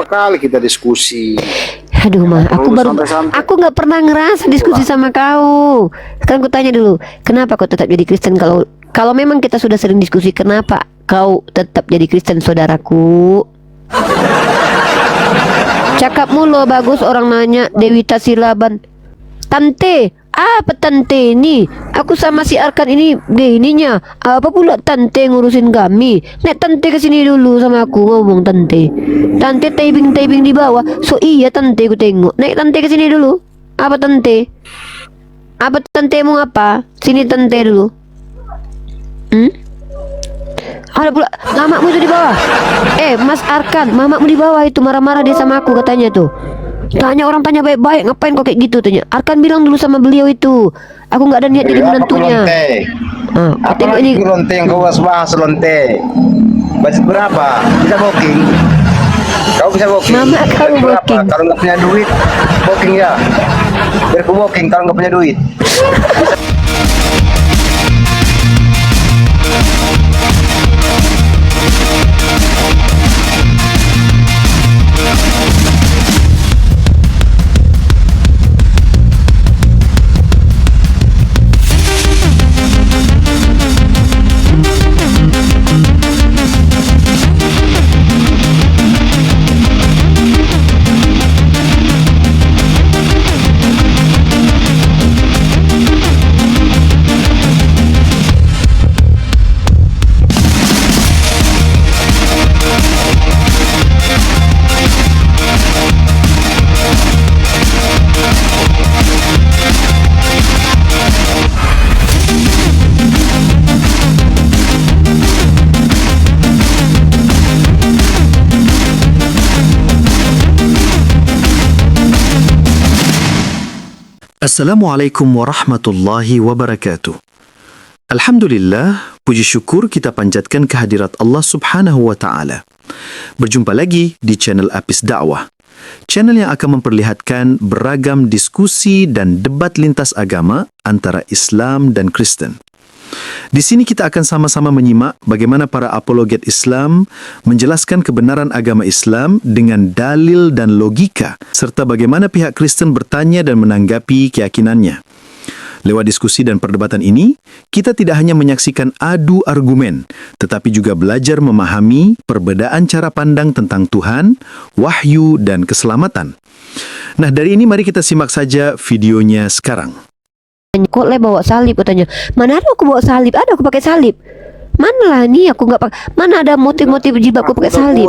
kali kita diskusi. Aduh mah, aku nggak pernah ngerasa diskusi sama kau. Sekarang aku tanya dulu, kenapa kau tetap jadi Kristen? Kalau memang kita sudah sering diskusi, kenapa kau tetap jadi Kristen, saudaraku? Cakapmu lo bagus, orang nanya. Dewita Silaban, tante, apa tante ini? Aku sama si Arkan ini ininya. Apa pula tante ngurusin kami? Nek tante kesini dulu sama aku, ngomong tante. Tante typing di bawah. So iya tante, ku tengok. Nek tante kesini dulu. Apa tante? Apa tante mau apa? Sini tante dulu. Ada pula mamamu itu di bawah. Mas Arkan, mamamu di bawah itu marah-marah dia sama aku katanya tuh. Tanya orang, tanya baik-baik, ngapain kok kayak gitu tanya. Arkan bilang dulu sama beliau itu, aku nggak ada niat jadi menantunya. Apa lagi lonte yang kau bahas lonte? Budget berapa? Bisa booking? Kau bisa booking? Mama kau booking. Kalau nggak punya duit, booking ya. Biar aku booking kalau nggak punya duit. Assalamualaikum warahmatullahi wabarakatuh. Alhamdulillah, puji syukur kita panjatkan kehadirat Allah Subhanahu wa Ta'ala. Berjumpa lagi di channel Apis Dakwah, channel yang akan memperlihatkan beragam diskusi dan debat lintas agama antara Islam dan Kristen. Di sini kita akan sama-sama menyimak bagaimana para apologet Islam menjelaskan kebenaran agama Islam dengan dalil dan logika, serta bagaimana pihak Kristen bertanya dan menanggapi keyakinannya. Lewat diskusi dan perdebatan ini, kita tidak hanya menyaksikan adu argumen, tetapi juga belajar memahami perbedaan cara pandang tentang Tuhan, wahyu, dan keselamatan. Nah, dari ini mari kita simak saja videonya sekarang. Kok le bawa salib katanya. Mana ada aku bawa salib? Ada aku pakai salib. Mana lah nih aku nggak pakai. Mana ada motif-motif jilbabku pakai salib?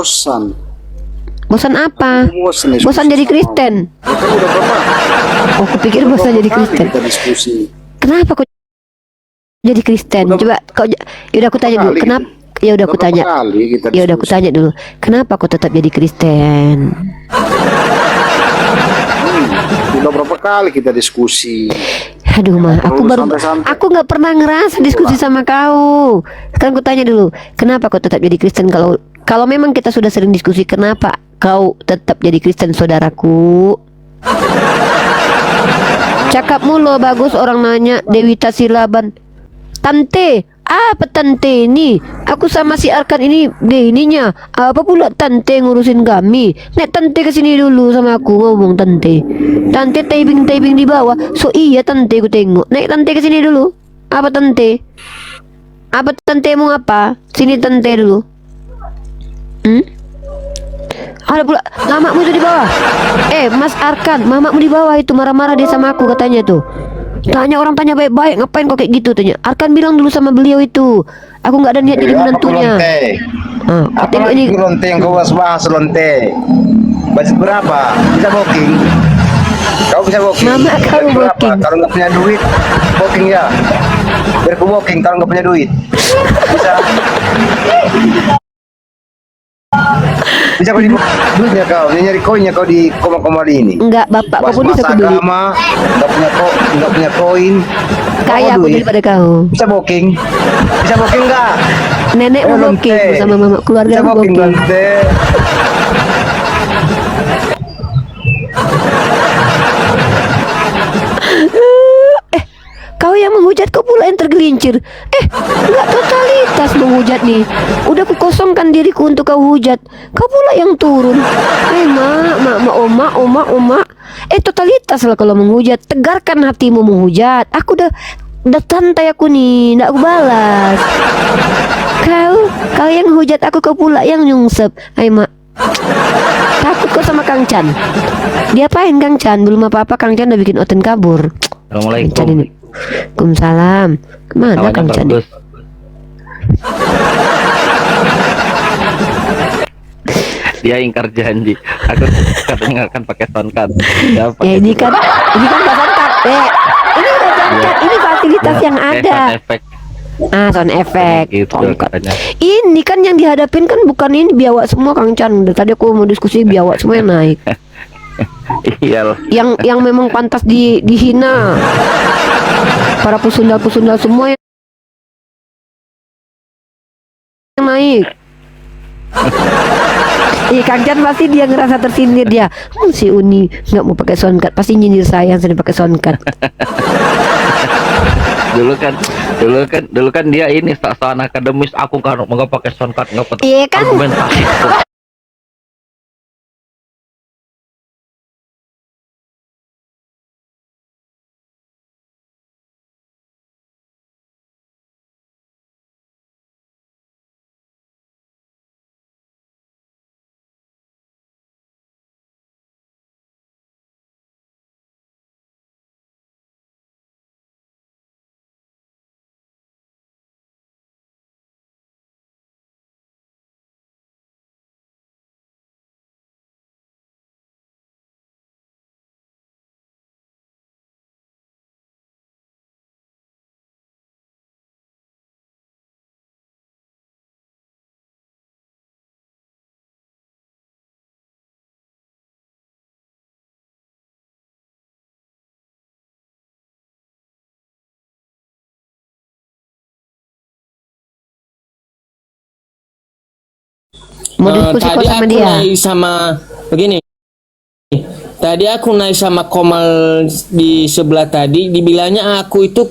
Bosan apa? Bosan jadi Kristen. Oh, aku pikir bosan jadi Kristen. Kenapa kok jadi Kristen? Coba kau, yaudah aku tanya dulu. Kenapa? Ya udah aku tanya. Ya udah aku tanya dulu. Kenapa kau tetap jadi Kristen? Udah berapa kali kita diskusi. Aduh mah, aku nggak pernah ngerasa diskusi sama kau. Sekarang aku tanya dulu, kenapa kau tetap jadi Kristen? Kalau memang kita sudah sering diskusi, kenapa kau tetap jadi Kristen, saudaraku? Cakapmu lo bagus, orang nanya. Dewita Silaban, tante, apa tante ini? Aku sama si Arkan ini ininya. Apa pula tante ngurusin kami? Nek tante kesini dulu sama aku, ngomong tante. Tante typing di bawah. So iya tante, ku tengok. Nek tante kesini dulu. Apa tante? Apa tante mau apa? Sini tante dulu. Ada pula mamamu itu di bawah. Mas Arkan, mamamu di bawah itu marah-marah dia sama aku katanya tuh. Tanya orang, tanya baik-baik, ngapain kok kayak gitu tanya. Arkan bilang dulu sama beliau itu, aku nggak ada niat jadi menantunya. Apa lagi lonte yang kau bahas lonte? Budget berapa? Bisa booking? Kau bisa booking? Mama kau booking. Kalau nggak punya duit, booking ya. Biar aku booking kalau nggak punya duit. Bisa. Bisa kau di duitnya kau, nyari koinnya kau di koma-koma ini. Enggak, bapak kau pun bisa aku beli. Agama, nggak punya koin. Kaya aku daripada kau. Bisa booking? Bisa booking nggak? Nenek mau booking sama mama, keluarga bisa mau booking. Kau yang menghujat, kau pula yang tergelincir. Enggak totalitas. totalitas menghujat nih. Udah ku kosongkan diriku untuk kau hujat, kau pula yang turun. Mak, totalitas lah kalau menghujat. Tegarkan hatimu menghujat. Aku udah santai aku nih, ndak aku balas. Kau yang hujat aku, kau pula yang nyungsep. Mak, takut kau sama Kang Chan. Diapain Kang Chan? Belum apa-apa Kang Chan udah bikin Oten kabur. Assalamualaikum. Waalaikumsalam. Kemana Kawannya Kang Chan? bagus. Dia ingkar janji. Aku katanya akan pakai soundcard. Ya ini kan nggak soundcard. Ini udah soundcard. Ini fasilitas yang ada. Efek. Sound effect. Gitu Soundcard. katanya. Ini kan yang dihadapin kan bukan ini biawak semua Kang Chan. Dari tadi aku mau diskusi biawak semua yang naik. Iyalah. Yang memang pantas dihina. Para pesundal semua yang naik. Iya Kang Chan pasti dia ngerasa tersindir dia. Si Uni nggak mau pakai soundcard, pasti nyindir saya yang sering pakai soundcard. dulu kan dia ini sok-sokan akademis. Aku kan nggak pakai soundcard, nggak pakai Iya kan? argumentasi. Mau diskusi kok sama dia. Naik sama begini. Tadi aku naik sama Komal di sebelah tadi, dibilangnya aku itu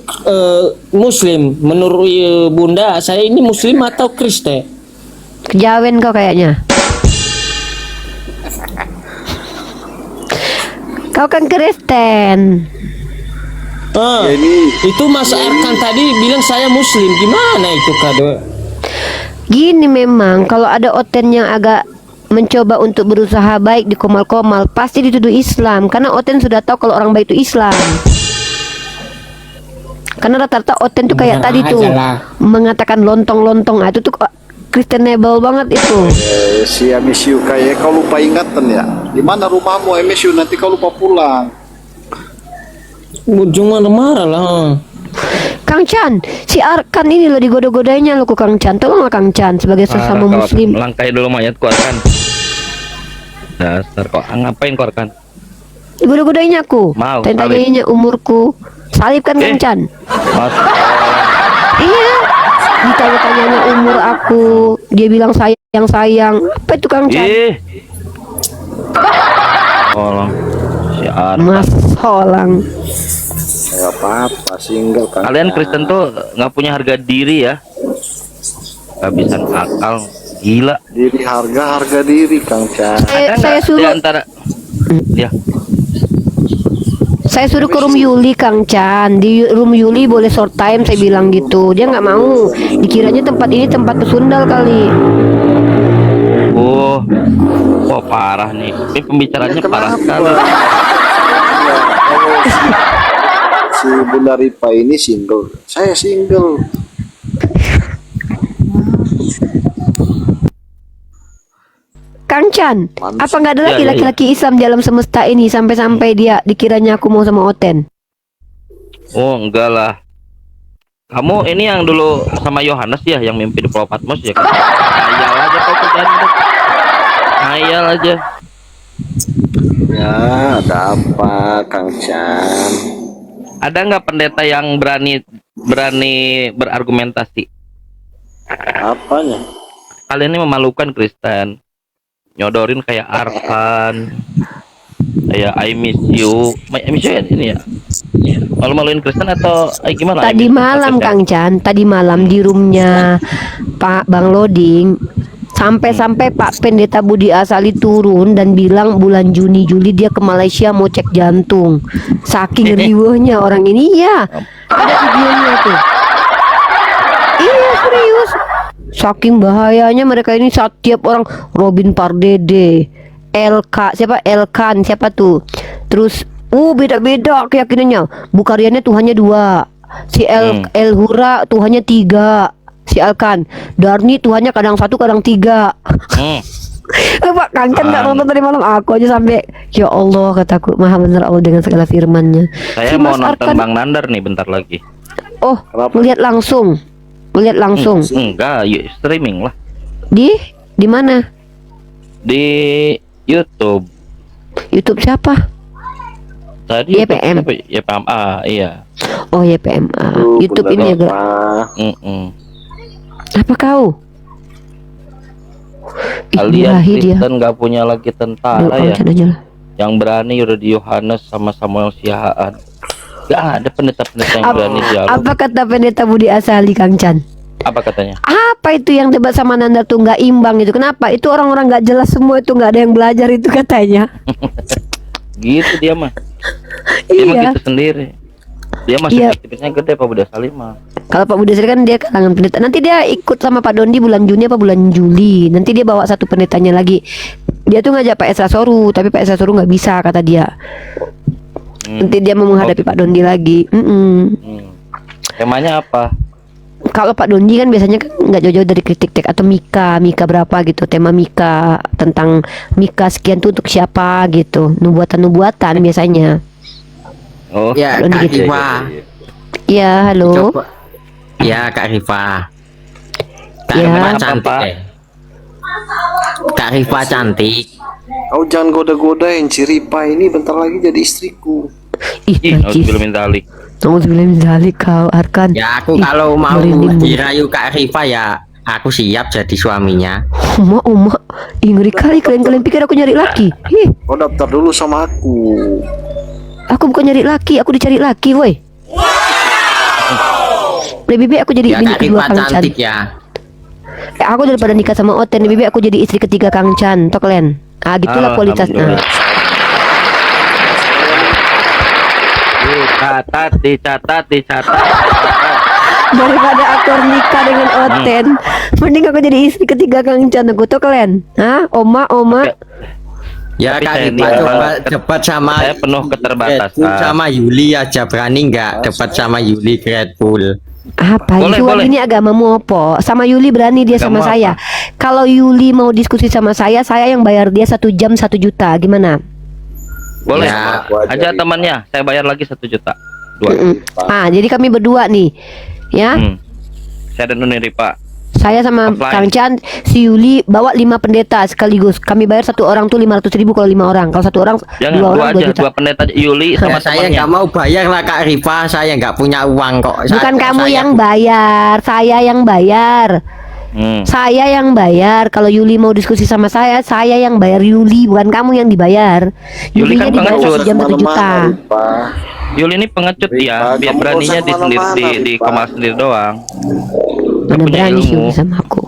Muslim. Menurut Bunda, saya ini Muslim atau Kristen? Kejawen kau kayaknya. Kau kan Kristen. Itu Mas Arkan tadi bilang saya Muslim. Gimana itu kado? Gini memang kalau ada Oten yang agak mencoba untuk berusaha baik di Komal-Komal pasti dituduh Islam, karena Oten sudah tahu kalau orang baik itu Islam. Karena rata-rata Oten tuh kayak tadi tuh mengatakan lontong-lontong, itu tuh Christianable banget itu. Si MSU kayak kau lupa ingatan ya. Di mana rumahmu MSU, nanti kau lupa pulang. Ujung mana marah lah. Kang Chan, si Arkan ini loh digoda-godainya loh ke Kang Chan. Tolonglah Kang Chan sebagai sesama Muslim. Langkai dulu mayatku Arkan. Dasar kok ngapain kau Arkan? Digoda-godainya aku. Mau Tanya-tanyanya umurku. Salib kan Kang Chan? Iya. Ditanya-tanyanya umur aku, dia bilang sayang. Apa itu Kang Chan? Tolong si Arkan. Mas Holang. Gak apa-apa, single kan. Kalian Kristen tuh nggak punya harga diri ya? Kehabisan akal, gila. Diri harga diri Kang Chan. Saya suruh Ya. Saya suruh ke room Yuli Kang Chan. Di room Yuli boleh short time, saya bilang gitu. Dia nggak mau. Dikiranya tempat ini tempat pesundal kali. Oh, parah nih. Ini pembicaranya parah sekali. Si Bunda Ripa ini single, saya single. Kang Chan, apa nggak ada lagi laki-laki Islam di alam semesta ini sampai-sampai dia dikiranya aku mau sama Oten? Oh, enggak lah. Kamu ini yang dulu sama Yohanes ya, yang mimpi di Pulau Patmos ya kan? Hayal aja kau kerjaan itu. Hayal aja. Ya, ada apa Kang Chan? Ada nggak pendeta yang berani berargumentasi? Apanya? Kalian ini memalukan Kristen. Nyodorin kayak Arkan. kayak I miss you ya, ini ya. Malu-maluin Kristen atau gimana? I Tadi miss you malam podcast ya? Kang Chan, tadi malam di roomnya Pak Bang Loading, sampai-sampai Pak Pendeta Budi Asali turun dan bilang bulan Juni Juli dia ke Malaysia mau cek jantung. Saking riweuhnya orang ini ya. Ada videonya tuh. Iya serius. Saking bahayanya mereka ini, setiap orang, Robin Pardede, LK siapa, Elkan siapa tuh, terus beda-beda keyakinannya. Bukariannya Tuhannya 2, si El Hura Tuhannya 3, si Elkan. Darni Tuhannya kadang 1 kadang 3. Pak Kang Chan nggak nonton tadi malam, aku aja sampai ya Allah kataku, maha benar Allah dengan segala firman-Nya. Saya Si mau Mas nonton Arkan, Bang Nandar nih bentar lagi. oh melihat langsung Enggak, streaming lah di mana? di YouTube. YouTube siapa? Tadi YPM. YPM. Iya. Oh YPMA. YouTube ini ya gak? Apa kau? Kalian Birahi dia. Kristen nggak punya lagi tentara Kang ya? Chan aja lah. Yang berani udah di Yohanes sama Samuel Sihaan. Gak ada pendeta-pendeta yang berani dialog. Apa kata Pendeta Budi Asali Kang Chan? Apa katanya? Apa itu yang debat sama Nanda tuh nggak imbang itu? Kenapa? Itu orang-orang nggak jelas semua, itu nggak ada yang belajar itu katanya. Gitu dia mah. Dia mah Iya. gitu sendiri. Dia masih Iya. aktivitasnya gede Pak Budi Asali mah. Kalau Pak Budi Asali kan dia kalangan pendeta. Nanti dia ikut sama Pak Dondi bulan Juni apa bulan Juli. Nanti dia bawa satu pendetanya lagi. Dia tuh ngajak Pak Esra Soru, tapi Pak Esra Soru nggak bisa kata dia. Nanti dia mau menghadapi Pak Dondi lagi. Temanya apa? Kalau Pak Dondi kan biasanya kan nggak jauh-jauh dari kritik tek atau Mika berapa gitu, tema Mika, tentang Mika sekian tuh untuk siapa gitu, nubuatan biasanya. Oh, Ya, Dondi Kak gitu. Rifa. Iya, halo. Coba. Ya, Kak Rifa. Kak Ya. Rifa Apa, cantik. Pak? Kak Rifa cantik. Kau jangan goda-godain si Ripa ini bentar lagi jadi istriku. Ih, najis. Nauzubillah min dzalik. Nauzubillah min dzalik kau Arkan. Ya, aku Ih, kalau mau merinding. dirayu Kak Rifa ya aku siap jadi suaminya. Oma, ih ngeri kali kalian pikir aku nyari laki. Ih, Kau daftar dulu sama aku. aku bukan nyari laki, aku dicari laki, woi. Lebih baik aku jadi Ya, bini Kak kedua Rifa Kang Chan. cantik ya. Aku daripada nikah sama Oten, lebih baik aku jadi istri ketiga Kang Chan, tok len. Ah, gitulah kualitasnya. Dicatat. Daripada aku nikah dengan Oten, mending aku jadi istri ketiga Kang Chan, aku tok len. Hah? Oma. Ya, Tapi Kak saya Rifa ini, coba debat sama saya penuh keterbatasan. Red Bull sama Yuli aja, berani nggak debat sama Yuli Red Bull? Apa Boleh, itu boleh. ini agamamu apa? Sama Yuli berani dia sama Agama saya. Kalau Yuli mau diskusi sama saya yang bayar dia 1 jam 1 juta. Gimana? Boleh. Ya, aku aja, Aja Ri. temannya, saya bayar lagi 1 juta. 2. Ah, jadi kami berdua nih. Ya. Saya dan Nuni Ripa. Saya sama Offline. Kang Chan, si Yuli bawa 5 pendeta sekaligus. Kami bayar satu orang tuh 500.000 kalau 5 orang. Kalau 1 orang Jangan 2 dua orang 2 aja, juta. 2 pendeta Yuli sama saya temannya. nggak mau bayar lah Kak Rifa, saya nggak punya uang kok. Bukan kamu saya- yang bayar, saya yang bayar. Saya yang bayar. Kalau Yuli mau diskusi sama saya yang bayar Yuli, bukan kamu yang dibayar. Yuli Yulinya kan dibayar pengecut. 1 jam 1 juta. Ripa. Yuli ini pengecut ya, Ripa, biar kamu beraninya gak usah di sendiri kemana-mana, di Ripa. Kemal sendiri doang. Mana punya berani si ilmu. Yuli sama aku.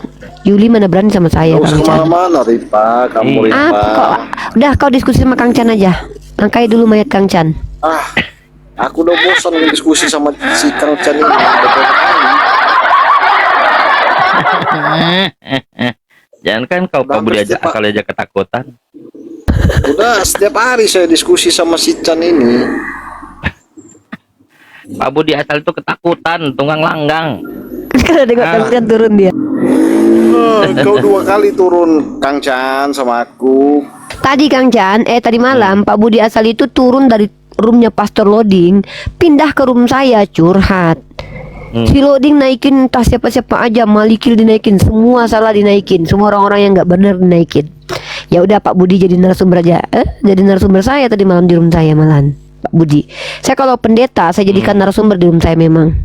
Yuli mana berani sama saya, Kau usah Kang Chan. kemana-mana Ripa, kamu Ripa. Apa kok? Udah kau diskusi sama Kang Chan aja. Angkai dulu mayat Kang Chan. Aku udah bosan diskusi sama si Kang Chan ini. Jangan kan kau Pak Budi aja asal aja ketakutan. Udah setiap hari saya diskusi sama si Chan ini. Pak Budi asal itu ketakutan, tunggang langgang. Kalau tengok Kang Chan turun dia. Kau 2 kali turun Kang Chan sama aku. Tadi Kang Chan, tadi malam Pak Budi Asal itu turun dari roomnya Pastor Loading, pindah ke room saya curhat. Si Loading naikin tas siapa-siapa aja, Malikil dinaikin, semua salah dinaikin, semua orang-orang yang nggak benar dinaikin. Ya udah Pak Budi jadi narasumber aja. Jadi narasumber saya tadi malam di room saya malahan. Pak Budi. Saya kalau pendeta saya jadikan narasumber di room saya memang.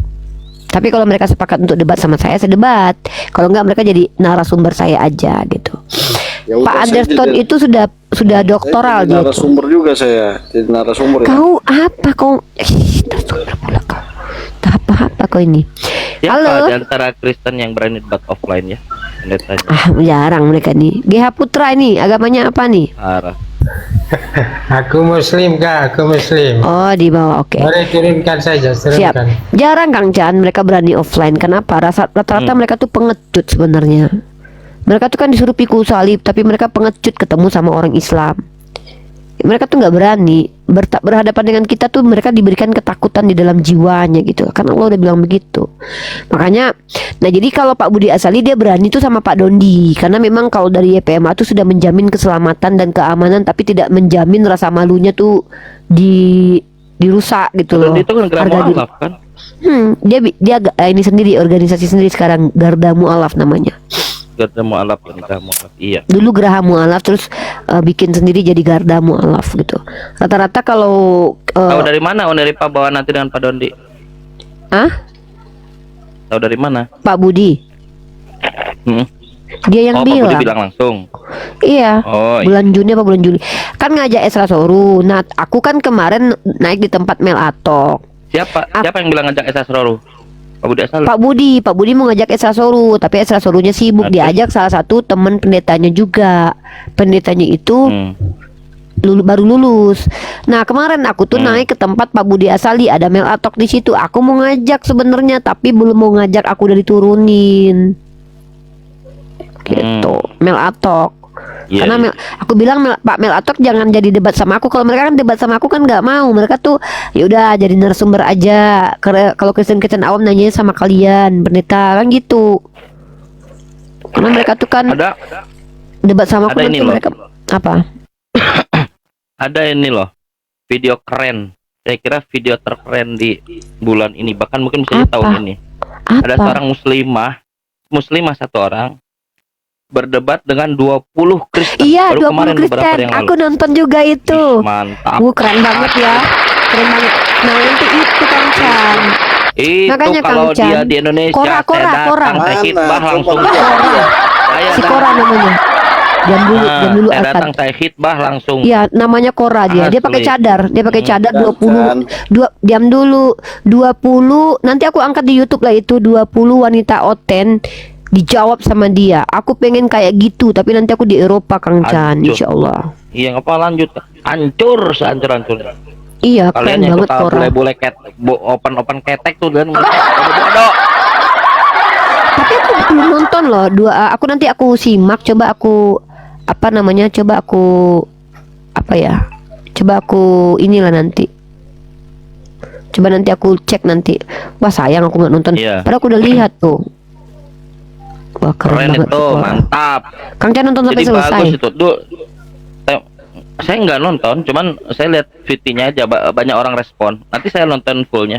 Tapi kalau mereka sepakat untuk debat sama saya debat. Kalau enggak mereka jadi narasumber saya aja gitu. Ya Pak udah, saya Anderson jadi- itu sudah doktoral jadi dia tuh. narasumber juga saya, jadi narasumber ya. Kau apa kau? Narasumber pula kau. Tak apa-apa kau ini. Siapa Halo. di antara Kristen yang berani debat offline ya? Pendetanya. Jarang mereka nih. GH Putra ini agamanya apa nih? Parah. Aku Muslim kak, aku Muslim. Oh di bawah, oke. Boleh turunkan saja, Siap. turunkan. Jarang Kang Chan mereka berani offline. Kenapa? Rata-rata mereka tuh pengecut sebenarnya. Mereka tuh kan disuruh pikul salib, tapi mereka pengecut ketemu sama orang Islam. Mereka tuh nggak berani berhadapan dengan kita tuh, mereka diberikan ketakutan di dalam jiwanya gitu. Karena Allah udah bilang begitu. Makanya, nah jadi kalau Pak Budi Asali dia berani tuh sama Pak Dondi, karena memang kalau dari YPMA tuh sudah menjamin keselamatan dan keamanan, tapi tidak menjamin rasa malunya tuh dirusak gitu loh. Dan itu kan gerak Harga diri. mualaf kan? Dia ini sendiri, organisasi sendiri sekarang, Garda Mualaf namanya. Garda mualaf kan, Garda mualaf. Iya. Dulu Geraha Mualaf, terus bikin sendiri jadi Garda Mualaf gitu. Rata-rata kalau Tahu dari mana Uneripa bawa nanti dengan Pak Dondi? Tahu dari mana? Pak Budi, Hmm. dia yang Pak Budi bilang. bilang langsung. Iya. Oh, iya. Bulan Juni apa bulan Juli? Kan ngajak Esra Soru. Nah, aku kan kemarin naik di tempat Mel Atok. Siapa yang bilang ngajak Esa Sororu? Pak Budi Asal. Pak Budi mau ngajak Esra Soru, tapi Esra Sorunya sibuk. Oke. Diajak salah satu teman pendetanya juga. Pendetanya itu Hmm. baru lulus. Nah kemarin aku tuh naik ke tempat Pak Budi Asali, ada Mel Atok di situ. Aku mau ngajak sebenarnya, tapi belum mau ngajak, aku udah diturunin. Gitu, Mel Atok. Iya, Karena iya. aku bilang Pak Mel Atok jangan jadi debat sama aku. Kalau mereka kan debat sama aku kan nggak mau. Mereka tuh ya udah jadi narasumber aja. Karena kalau Kristen awam nanya sama kalian pendeta kan gitu. Karena mereka tuh kan Ada debat sama aku ada nanti ini loh. mereka apa? Ada ini loh. Video keren. Saya kira video terkeren di bulan ini, bahkan mungkin bisa di Apa? tahun ini. Ada Apa? seorang muslimah satu orang berdebat dengan 20 Kristen. Iya, Baru 20 kemarin beberapa Kristen. hari yang Aku lalu. nonton juga itu. Mantap. Keren banget ya. Keren banget. Nah, untuk itu Kang Chan. Itu Makanya, kalau Kang Chan. dia di Indonesia Kora, saya datang, Mana? saya khitbah Coba langsung. lihat. Saya Si Kora namanya. Jam dulu saya Alfan. datang, saya khitbah langsung. Iya, namanya Kora dia. Dia pakai Asli. cadar. Dia pakai cadar Kan, 20. Diam dulu. 20. Nanti aku angkat di YouTube lah itu 20 wanita oten dijawab sama dia. Aku pengen kayak gitu, tapi nanti aku di Eropa Kang Chan, Hancur. insyaallah. Iya, ngapa lanjut? Hancur, sehancur-hancurnya. Iya, Kalian keren yang banget suka Kora. bule-bule open ketek tuh dan bodoh. Tapi aku belum nonton loh. Aku nanti aku simak. Coba aku apa namanya? Coba aku apa ya? Coba aku inilah nanti. Coba nanti aku cek nanti. Wah sayang aku nggak nonton. Iya. Padahal aku udah lihat tuh. Wah keren, Keren banget itu, tuh. mantap. Kang Chan nonton sampai Jadi selesai. bagus itu. Saya nggak nonton, cuman saya lihat VT-nya aja, banyak orang respon. Nanti saya nonton fullnya.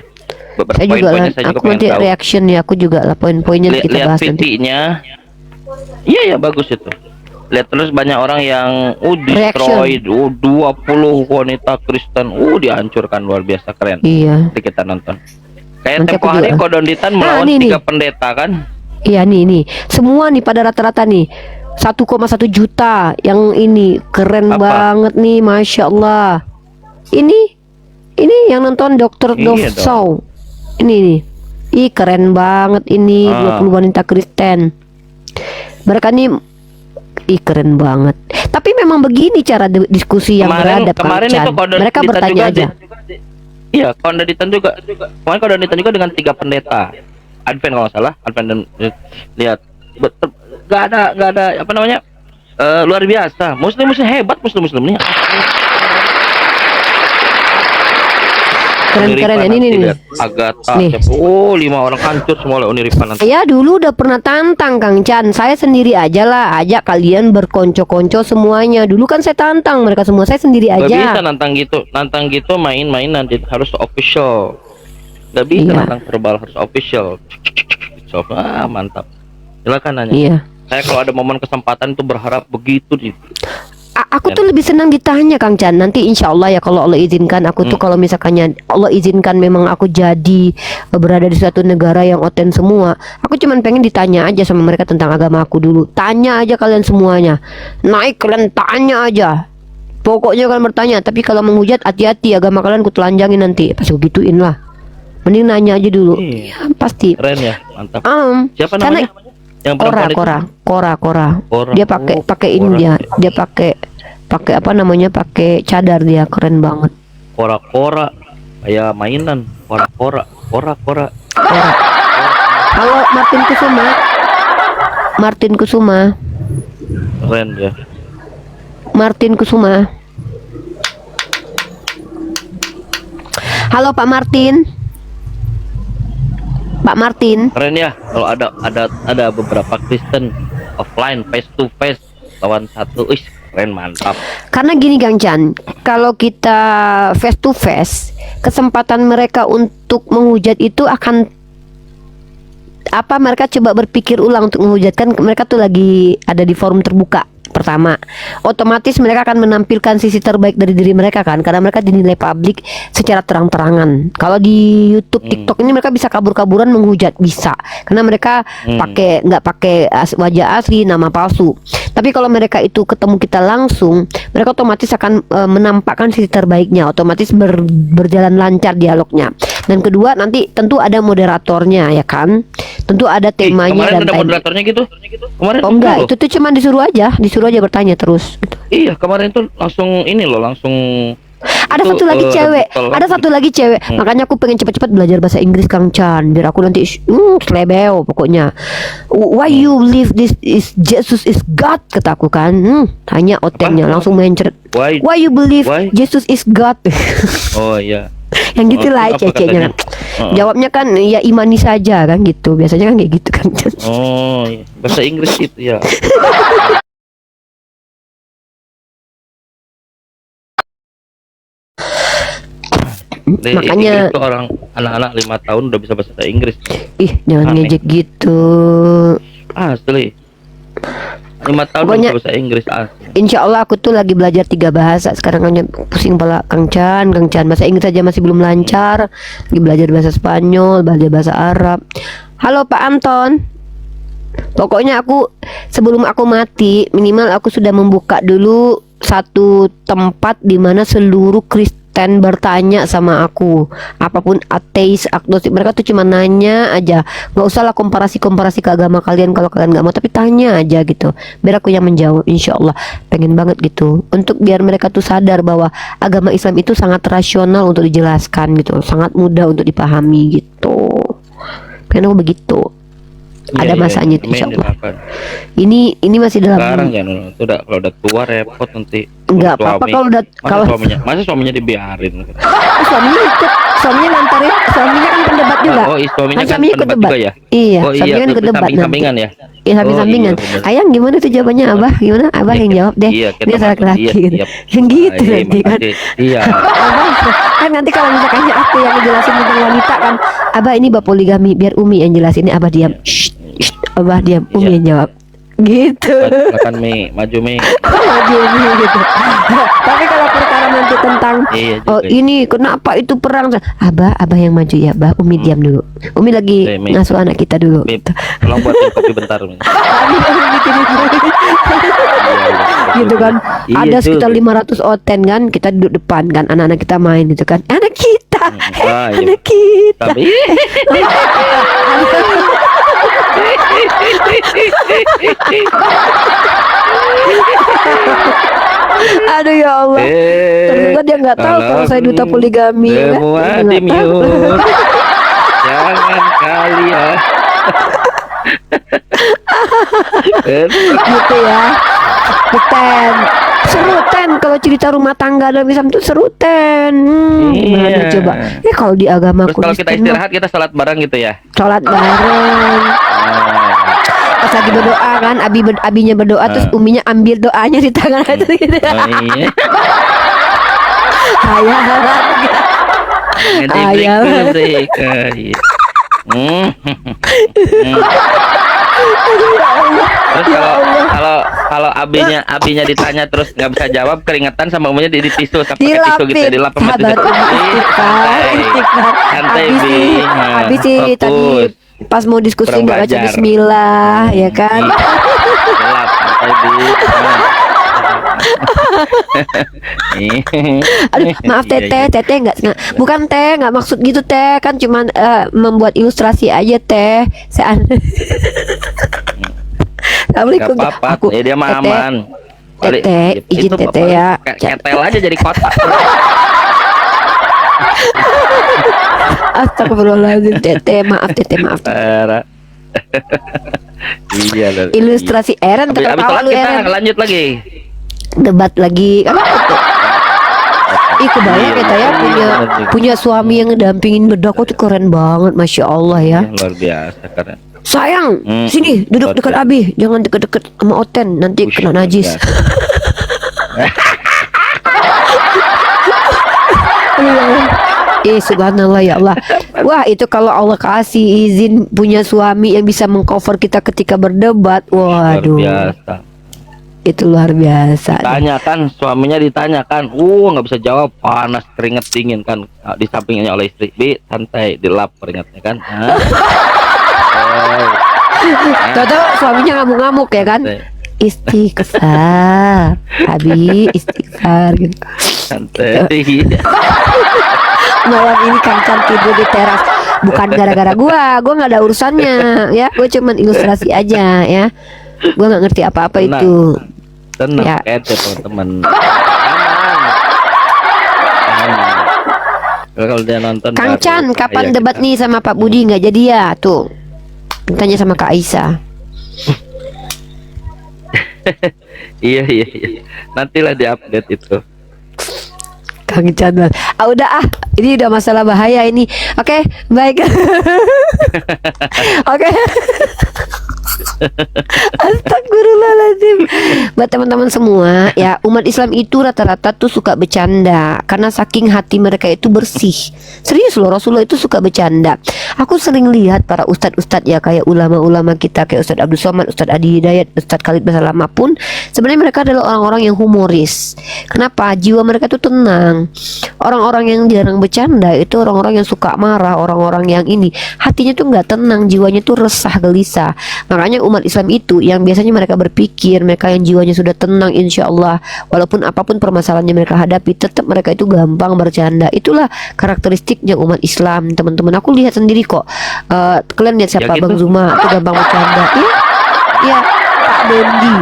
Beberapa Saya juga lah. poin-poinnya saya juga Aku pengen nanti tahu. reaction ya. Aku juga lah poin-poinnya kita Lihat bahas nanti. VT-nya. Iya ya bagus itu. Lihat terus banyak orang yang destroyed, 20 wanita Kristen, dihancurkan luar biasa keren. Iya. Nanti kita nonton. Kayak Nanti tempo aku hari juga. Kodonditan Ah, melawan nih, 3 pendeta kan? Iya nih semua nih pada rata-rata nih 1,1 juta yang ini keren Apa? banget nih, masya Allah. Ini yang nonton Dr. Iya Dov dong. Show. Ini nih, ih keren banget ini 20 wanita Kristen. Mereka nih, ih keren banget. Tapi memang begini cara diskusi yang beradab, Kang kemarin Chan. itu Kodonditan Mereka bertanya juga aja. Iya, Kodonditan juga. Pokoknya Kodonditan juga dengan 3 pendeta. Advent kalau nggak salah, Advent dan lihat betul, nggak ada apa namanya, luar biasa. Muslim hebat, muslim nih. Keren-keren ini nih. Agatha, Nih. 5 orang hancur semua oleh Uniripa nanti. Saya dulu udah pernah tantang Kang Chan. Saya sendiri aja lah, ajak kalian berkonco-konco semuanya. Dulu kan saya tantang mereka semua, saya sendiri Gak bisa aja. nantang gitu main-main nanti harus official. Gak bisa Iya. nantang verbal, harus official. So, mantap. Silakan nanya. Iya. Saya kalau ada momen kesempatan itu berharap begitu nih. Aku tuh lebih senang ditanya Kang Chan. Nanti insya Allah ya kalau Allah izinkan aku tuh kalau misalkannya Allah izinkan memang aku jadi berada di suatu negara yang oten semua. Aku cuman pengen ditanya aja sama mereka tentang agama aku dulu. Tanya aja kalian semuanya. Naik kalian tanya aja. Pokoknya kalian bertanya. Tapi kalau menghujat hati-hati, agama kalian ku telanjangin nanti. Pasti aku gituin lah. Mending nanya aja dulu. Iya. Ya, pasti. Keren ya, mantap. Karena Siapa namanya? Yang Kora, perempuan itu? Kora. Kora. Dia pakai Oh, ini Kora. dia pakai apa namanya? Pakai cadar dia, keren banget. Kora-kora kayak mainan. Kora-kora. Kora. Halo Martin Kusuma. Martin Kusuma. Keren ya. Martin Kusuma. Halo Pak Martin. Pak Martin. Keren ya kalau ada beberapa Kristen offline face to face lawan satu. Keren, mantap. Karena gini Kang Chan, kalau kita face to face, kesempatan mereka untuk menghujat itu akan apa, mereka coba berpikir ulang untuk menghujatkan. Mereka tuh lagi ada di forum terbuka. Pertama, otomatis mereka akan menampilkan sisi terbaik dari diri mereka kan, karena mereka dinilai publik secara terang-terangan. Kalau di YouTube, TikTok ini mereka bisa kabur-kaburan menghujat, bisa, karena mereka nggak pakai wajah asli, nama palsu. Tapi kalau mereka itu ketemu kita langsung, mereka otomatis akan menampakkan sisi terbaiknya, otomatis berjalan lancar dialognya. Dan kedua, nanti tentu ada moderatornya ya kan, tentu ada temanya kemarin dan ada time. moderatornya gitu. Kemarin Oh enggak, loh. itu tuh cuma disuruh aja bertanya terus gitu. Iya, kemarin tuh langsung ini loh, langsung Ada itu, satu lagi cewek, betul. ada satu lagi cewek. Makanya aku pengen cepat-cepat belajar bahasa Inggris Kang Chan, biar aku nanti selebeo pokoknya. Why you believe this is Jesus is God, kataku kan. Tanya otennya langsung mencret. Why you believe Why? Jesus is God? Oh iya. Yang gitulah Apa ceceknya. katanya? Jawabnya kan ya imani saja kan gitu. Biasanya kan kayak gitu kan. Oh, iya. Bahasa Inggris itu ya. Makanya- Inggris tuh orang anak-anak 5 tahun udah bisa bahasa Inggris. Ih, jangan Aneh. ngejek gitu. Asli. 5 tahun Pokoknya- udah bisa bahasa Inggris asli. Insya Allah aku tuh lagi belajar 3 bahasa. Sekarang hanya pusing kepala Kang Chan. Bahasa Inggris aja masih belum lancar. Lagi belajar bahasa Spanyol, belajar bahasa Arab. Halo Pak Anton. Pokoknya aku sebelum aku mati, minimal aku sudah membuka dulu satu tempat di mana seluruh Kristen bertanya sama aku. Apapun ateis, agnostik, mereka tuh cuma nanya aja. Nggak usah lah komparasi ke agama kalian kalau kalian nggak mau, tapi tanya aja gitu. Biar aku yang menjawab, insya Allah. Pengen banget gitu. Untuk biar mereka tuh sadar bahwa agama Islam itu sangat rasional untuk dijelaskan gitu, sangat mudah untuk dipahami gitu. Pengen aku begitu. Ada Iya, masanya iya. insya Amin, Allah. dilakukan. Ini masih dalam. Sekarang ya, itu udah kalau udah tua repot nanti. Nggak apa-apa Suami. kalau udah Masa suaminya dibiarin. suaminya ikut, suaminya nganterin, suaminya kan pendebat juga. Oh, suaminya kan suaminya ikut pendebat debat juga ya? Iya, Oh, iya, suaminya kan ikut debat samping-sampingan nanti. ya? Iya, samping-sampingan. Oh, iya, bener. Ayang gimana tuh jawabannya Abah? Gimana? Abah yang jawab deh. Iya, kita Dia laki-laki iya, gitu. siap. Yang gitu Baik, nanti kan. makasih. Iya. Abah kan nanti kalau misalkannya aku yang ngejelasin tentang wanita kan, Abah ini bab poligami, biar Umi yang jelasin, ini Abah diam. Shh, Abah diam, Umi Iya. yang jawab. Gitu. Makan mie, maju mie. Maju ini gitu. Tapi kalau perkara nanti tentang Iya, oh juga. ini kenapa itu perang, Abah yang maju ya, Abah. Umi diam dulu. Umi lagi Oke, Mi. ngasuh anak kita dulu. Mie, tolong buatin kopi bentar. Mie. Umi bikinin dulu. Gitu kan. Iya, Ada itu. sekitar 500 oten kan, kita duduk depan kan, anak-anak kita main gitu kan. Anak kita. Ah, iya. Anak kita. Tapi Aduh ya Allah. Ternyata dia nggak tahu kalau saya duta poligami. ya kan? Semua Dia nggak di tahu. mute. Jangan kalian. Gitu ya. Ten. Seru Ten, kalau cerita rumah tangga dalam Islam itu seru Ten. Gimana Iya. coba? Kalau di agama Terus kalau kita Kristen mah istirahat kita salat bareng gitu ya. sholat bareng. Pas lagi berdoa kan, abinya berdoa terus uminya ambil doanya di tangan itu gitu. Oh iya. Hayalan. Ngedi Ayam. break. Iya. Terus kalau abinya ditanya terus nggak bisa jawab, keringetan sama umumnya di tisu, pakai tisu gitu, dilap sama tisu. Santai Bi. Habis sih tadi pas mau diskusi Kurang nggak baca belajar. Bismillah, ya kan? Gelap, santai Bi. Aduh, maaf Teteh, Teteh nggak bukan Teh, nggak maksud gitu Teh, kan cuman membuat ilustrasi aja Teh. Assalamualaikum. Gak apa-apa, ya dia mah Teteh, aman. Teteh, izin Teteh ya. Ketel aja jadi kotak. Astagfirullahaladzim Teteh, maaf Teteh, maaf. Parah. Iya loh. Ilustrasi Eren, Habis ketawa sholat lu kita Eren. lanjut lagi. Debat lagi kan itu. Ih kebayang kita ya punya suami yang ngedampingin berdakwah tuh keren banget, masya Allah ya. Luar biasa keren. Sayang, sini duduk dekat Abi, jangan deket-deket sama Oten, nanti kena najis. Subhanallah ya Allah. Wah itu kalau Allah kasih izin punya suami yang bisa mengcover kita ketika berdebat, Luar waduh, biasa. itu luar biasa. Tanyakan suaminya, ditanyakan, nggak bisa jawab, panas keringet dingin kan, di sampingnya oleh istri, Bi santai, dilap keringetnya kan. Tahu-tahu suaminya ngamuk-ngamuk ya kan? Istighfar, Abi, istighfar gitu. Santai. Malam ini Kang tidur di teras, bukan gara-gara gua nggak ada urusannya ya, gua cuman ilustrasi aja ya, gua nggak ngerti apa-apa Tenang. itu. Tenang, Ya. aja teman-teman. Aman. Kalau dia nonton Kang baru Chan, kapan bahaya debat kita. nih sama Pak Budi? Nggak jadi ya tuh? Tanya sama Kak Aisyah. Iya. Nantilah diupdate itu. Kang Chan, udah ini udah masalah bahaya ini. Oke, baik. Oke. Astagfirullahaladzim. Buat teman-teman semua ya, umat Islam itu rata-rata tuh suka bercanda karena saking hati mereka itu bersih. Serius loh, Rasulullah itu suka bercanda. Aku sering lihat para ustadz-ustadz ya, kayak ulama-ulama kita kayak Ustadz Abdul Somad, Ustadz Adi Hidayat, Ustadz Khalid Basalamah pun sebenarnya mereka adalah orang-orang yang humoris. Kenapa? Jiwa mereka tuh tenang. Orang-orang yang jarang bercanda itu orang-orang yang suka marah, orang-orang yang ini hatinya tuh nggak tenang, jiwanya tuh resah gelisah. Makanya umat Islam itu yang biasanya mereka berpikir, mereka yang jiwanya sudah tenang, insya Allah walaupun apapun permasalahannya mereka hadapi, tetap mereka itu gampang bercanda. Itulah karakteristiknya umat Islam, teman-teman. Aku lihat sendiri kok. Kalian lihat siapa? Ya gitu. Bang Zuma itu gampang bercanda. Iya. Pak Dondi,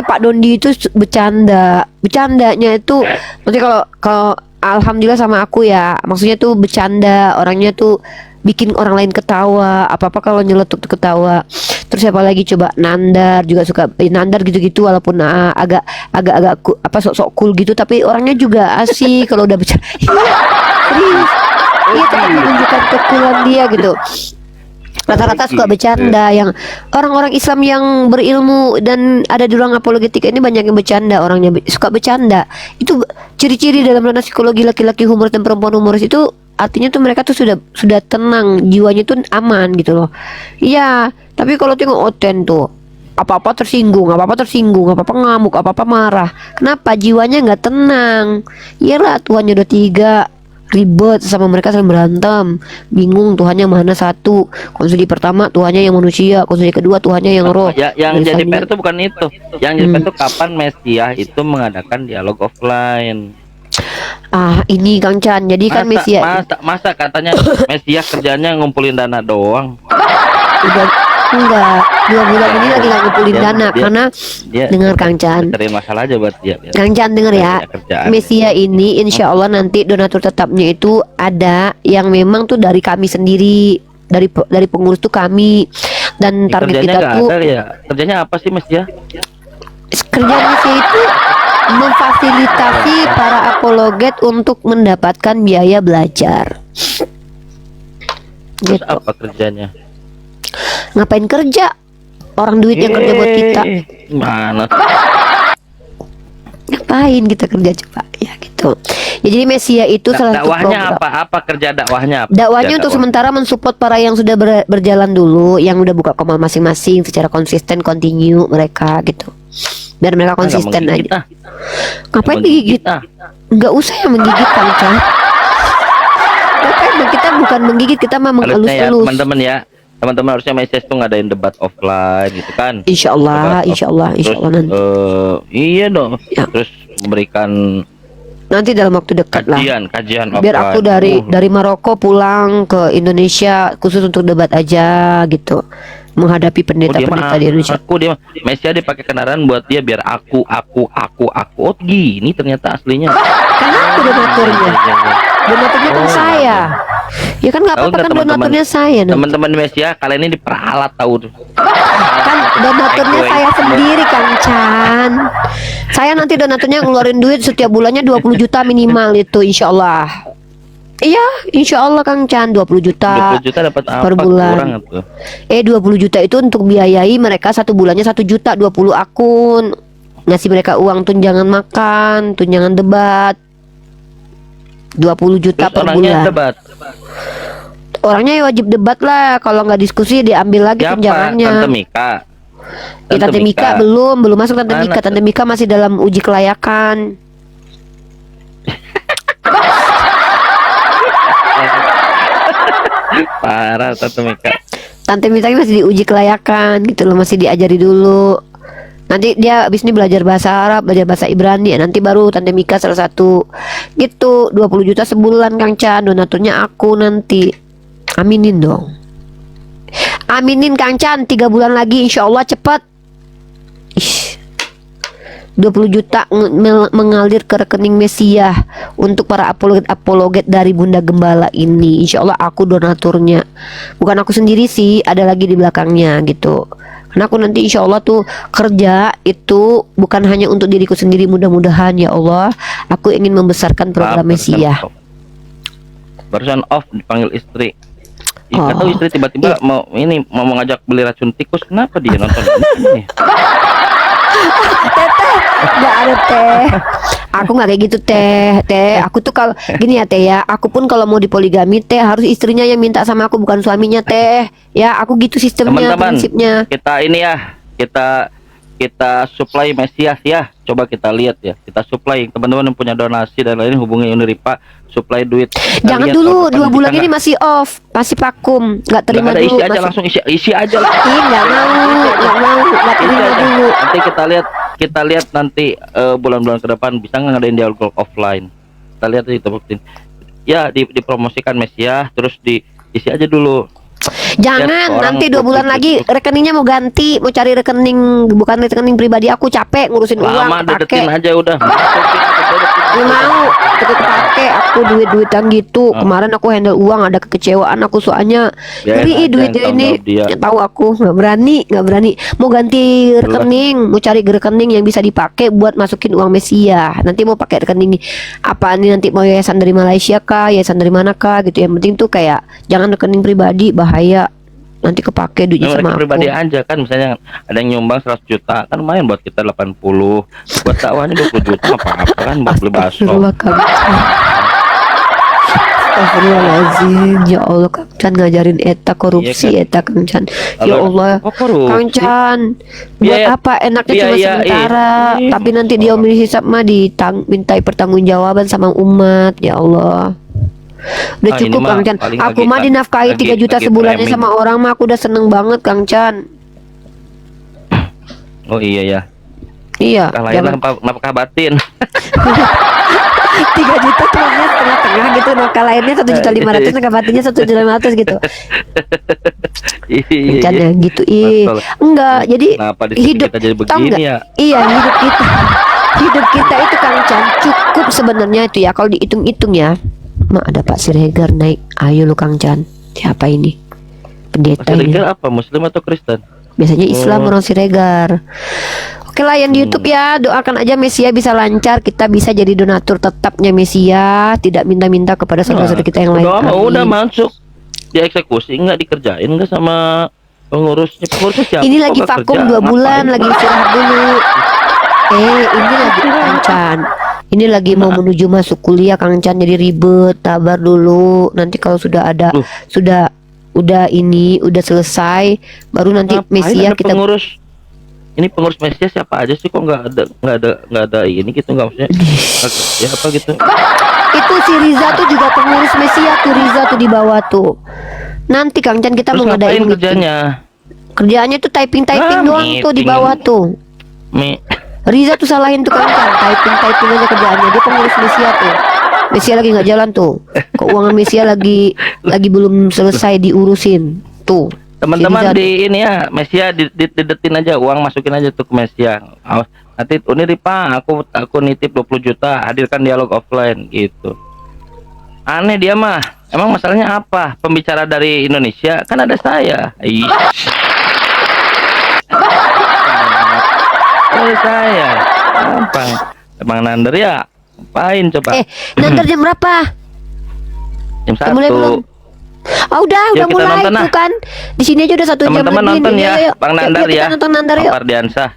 Pak Dondi itu bercandanya itu nanti kalau alhamdulillah sama aku ya, maksudnya tuh bercanda, orangnya tuh bikin orang lain ketawa, apa-apa kalau nyeletuk tuh ketawa. Terus siapa lagi coba? Nandar juga suka, Nandar gitu-gitu walaupun agak sok-sok cool gitu, tapi orangnya juga asik kalau udah bercanda. Serius. Iya, tetap menunjukkan kekuatan dia gitu. Rata-rata suka bercanda. Yang orang-orang Islam yang berilmu dan ada di ruang apologetika ini banyak yang bercanda, orangnya suka bercanda. Itu ciri-ciri dalam ranah psikologi laki-laki humoris dan perempuan humoris itu, artinya tuh mereka tuh sudah tenang, jiwanya tuh aman gitu loh. Iya, tapi kalau tengok Oten tuh apa-apa tersinggung, apa-apa ngamuk, apa-apa marah. Kenapa? Jiwanya nggak tenang. Iyalah, Tuhannya udah 3, ribet sama mereka, saling berantem, bingung Tuhannya mana satu. Konsili pertama Tuhannya yang manusia, konsili kedua Tuhannya yang roh. Ya, yang Dari jadi sana- PR itu bukan itu. Yang jadi PR itu kapan Mesiah itu mengadakan dialog offline. Ini Kang Chan, jadi kan Mesia Masa katanya Mesiah kerjanya ngumpulin dana doang. udah enggak 2 bulan ini lagi nggak ngumpulin dana karena dengar Kang Chan. Cari masalah aja buat dia. Kang Chan denger ya, Banyak kerjaan. Mesia ini insya Allah nanti donatur tetapnya itu ada yang memang tuh dari kami sendiri, dari pengurus tuh kami, dan target Kerjanya kita nggak tuh ada ya. Kerjanya apa sih Mesiah? kerja Mesia itu memfasilitasi para apologet untuk mendapatkan biaya belajar. Terus Gitu. apa kerjanya? Ngapain kerja? Orang duit yang kerja buat kita. Mana? Ngapain kita kerja coba? Ya gitu. Ya, jadi Mesia itu salah satu Dakwahnya program. apa kerja dakwahnya apa? Dakwahnya Kerja untuk dakwah. sementara mensupport para yang sudah berjalan dulu, yang udah buka komal masing-masing secara konsisten, continue mereka gitu. Biar mereka Ah, nggak konsisten menggigit, aja. ah. Ngapain Nggak digigit? menggigit, ah. Nggak usah yang menggigit Kang Chan. Ngapain? Kita bukan menggigit, kita mah Harusnya ya mengelus-elus. teman-teman ya. Teman-teman harusnya Mesias tuh ngadain debat offline gitu kan. Insya Allah, Debat insya Allah, terus, insya Allah nanti. Iya dong. Ya. Terus memberikan Nanti dalam waktu dekat lah. kajian Biar aku offline. dari Maroko pulang ke Indonesia khusus untuk debat aja gitu. Menghadapi pendeta-pendeta di Indonesia. dia mah Mesia dia pakai kendaraan buat dia biar aku. Oh gini ternyata aslinya. Kan aku donaturnya. Iya. Donaturnya kan Oh, saya. Ya kan nggak Tahu apa-apa nggak kan teman-teman? donaturnya saya. Nanti. Teman-teman Mesia kalian ini diperalat tahu tuh. Kan donaturnya Equate. saya sendiri Kang Chan. Saya nanti donaturnya ngeluarin duit setiap bulannya 20 juta minimal itu insya Allah. Iya, insya Allah Kang Chan 20 juta 20 juta dapat apa? per bulan. Kurang tuh. 20 juta itu untuk biayai mereka satu bulannya 1 juta 20 akun. Ngasih mereka uang tunjangan makan, tunjangan debat. 20 juta Terus per orangnya bulan. debat. Orangnya ya wajib debat lah. Kalau nggak diskusi diambil lagi Siapa? tunjangannya. Tante Mika. Ya, Tante Mika belum masuk Tante Mana Mika. tuh? Tante Mika masih dalam uji kelayakan. Parah Tante Mika. Tante Mika masih diuji kelayakan gitu loh, masih diajari dulu. Nanti dia abis ini belajar bahasa Arab, belajar bahasa Ibrani, ya, nanti baru Tante Mika salah satu. Gitu, 20 juta sebulan Kang Chan, donaturnya aku nanti. Aminin dong. Aminin Kang Chan, 3 bulan lagi insya Allah cepet. Ish. 20 juta mengalir ke rekening Mesia untuk para apologet dari Bunda Gembala ini. Insya Allah aku donaturnya. Bukan aku sendiri sih, ada lagi di belakangnya gitu. Karena aku nanti insya Allah tuh kerja itu bukan hanya untuk diriku sendiri. Mudah-mudahan ya Allah, aku ingin membesarkan program Mesia. Barusan off dipanggil istri. Ih, Oh. atau istri tiba-tiba mau ngajak beli racun tikus. Kenapa dia nonton ini? Nggak ada teh. Aku nggak kayak gitu teh. Aku tuh kalau gini ya teh ya. Aku pun kalau mau dipoligami teh harus istrinya yang minta sama aku bukan suaminya teh. Ya aku gitu sistemnya, Teman-teman, prinsipnya. kita ini ya, kita supply Mesias ya. Coba kita lihat ya. Kita supply teman-teman yang punya donasi dan lain hubungi Uniripa, supply duit. Kita Jangan lihat dulu, kalau 2 bulan bisa ini masih off, masih vakum, nggak terima ada, dulu. isi aja masih- langsung isi aja lah. Ih, nggak mau, nggak Isi terima aja. dulu. Nanti kita lihat nanti bulan-bulan ke depan bisa nggak ngadain dialog offline. Kita lihat itu buktiin. Ya dipromosikan Mesia terus diisi aja dulu. Jangan, Lihat orang nanti 2 bulan lagi rekeningnya mau ganti, mau cari rekening bukan rekening pribadi aku, capek ngurusin uang, Lama dedetin kepake. aja udah. Nggak mau, itu kepake aku duit-duitan gitu. Kemarin aku handle uang, ada kekecewaan aku soalnya. Biarin Jadi aja duit yang ini tanggung dia. ya, tahu aku nggak berani. Mau ganti rekening, mau cari rekening yang bisa dipakai buat masukin uang Mesia. Nanti mau pakai rekening apa nih, nanti mau yayasan dari Malaysia kah, yayasan dari mana kah gitu. Yang penting tuh kayak jangan rekening pribadi, bahaya. Nanti kepake duitnya Mereka sama aku. pribadi aja kan, misalnya ada yang nyumbang 100 juta kan lumayan buat kita 80, buat dakwahnya 20 juta apa-apa kan buat beli bakso. Astagfirullah Kang Chan. Astagfirullahaladzim. Ya Allah Kang Chan ngajarin eta korupsi, Iya eta Kang Chan. Ya Kalau- Allah kok korupsi? Kang Chan, buat Biaya- apa enaknya cuma biaya, sementara, tapi nanti dia omil hisap mah mintai pertanggungjawaban sama umat. Ya Allah. Udah Ah, ini cukup mah Kang Chan. paling Aku lagi- mah dinafkahi lagi- 3 juta lagi sebulannya framing. sama orang mah aku udah seneng banget Kang Chan. Oh iya ya. Iya, Kalau jangan lain nafkah batin. 3 juta tulangnya setengah-tengah gitu, nafkah lainnya 1.500.000, nafkah batinnya 1.500.000 gitu. Iya. Kan ya gitu Betul. enggak, jadi Kenapa di sini hidup kita jadi tahu begini nggak? ya? Iya, hidup kita itu Kang Chan cukup sebenarnya itu ya, kalau dihitung-hitung ya. Mak ada Pak Siregar naik, ayo lu Kang Chan, siapa ini, pendeta Masih ini, pikir apa, Muslim atau Kristen? biasanya Islam Oh. orang Siregar. Oke lah yang di YouTube ya, doakan aja Mesia bisa lancar, kita bisa jadi donatur tetapnya Mesia, tidak minta-minta kepada saudara-saudara kita yang lain. Udah, udah Amin. masuk dieksekusi, nggak dikerjain nggak sama pengurusnya siapa? Ini Kok lagi nggak vakum kerja? 2 bulan, Ngapain? lagi istirahat dulu. Ini lagi Kang Chan. Ini lagi mau menuju masuk kuliah Kang Chan, jadi ribet. Sabar dulu. Nanti kalau sudah ada Loh. udah selesai, baru nanti Ngapain Mesia ada kita pengurus. Ini pengurus Mesia siapa aja sih, kok nggak ada ini gitu, nggak maksudnya ya apa gitu. itu si Riza tuh juga pengurus Mesia tuh, Riza tuh di bawah tuh. Nanti Kang Chan kita Terus mau ngadain ngapain meeting. kerjanya? Tuh typing doang tuh di meeting. bawah tuh. Riza tuh salahin tuh Kang Chan, typing aja kerjaannya. Dia pengurus Mesia tuh. Mesia lagi nggak jalan tuh. Keuangan Mesia lagi belum selesai diurusin tuh. Teman-teman di ini ya, Mesia didetin aja, uang masukin aja tuh ke Mesia. Awas, nanti ini Ripa, aku nitip 20 juta, hadirkan dialog offline gitu. Aneh dia mah. Emang masalahnya apa? Pembicara dari Indonesia kan ada saya. Ih. Saya gampang. Emang Nander ya? Ngapain coba? Nanti jam berapa? Jam Mulai belum? 1. Udah Yuk, kita mulai nonton tuh lah. kan. Di sini aja udah 1 jam Teman-teman lebih. nonton nih. ya, Yuk, Bang Nandar kita ya. nonton Nandar yuk. Bang Fardiansah.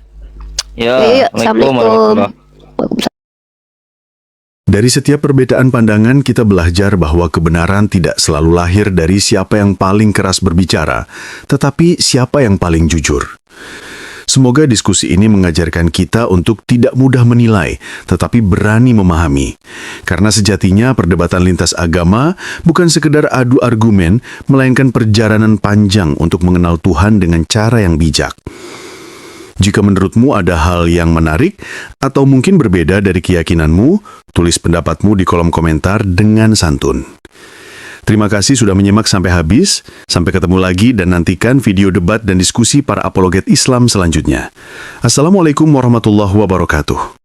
Yo, Yuk, Assalamualaikum Assalamualaikum. warahmatullahi. Dari setiap perbedaan pandangan, kita belajar bahwa kebenaran tidak selalu lahir dari siapa yang paling keras berbicara, tetapi siapa yang paling jujur. Semoga diskusi ini mengajarkan kita untuk tidak mudah menilai, tetapi berani memahami. Karena sejatinya perdebatan lintas agama bukan sekedar adu argumen, melainkan perjalanan panjang untuk mengenal Tuhan dengan cara yang bijak. Jika menurutmu ada hal yang menarik atau mungkin berbeda dari keyakinanmu, tulis pendapatmu di kolom komentar dengan santun. Terima kasih sudah menyimak sampai habis. Sampai ketemu lagi dan nantikan video debat dan diskusi para apologet Islam selanjutnya. Assalamualaikum warahmatullahi wabarakatuh.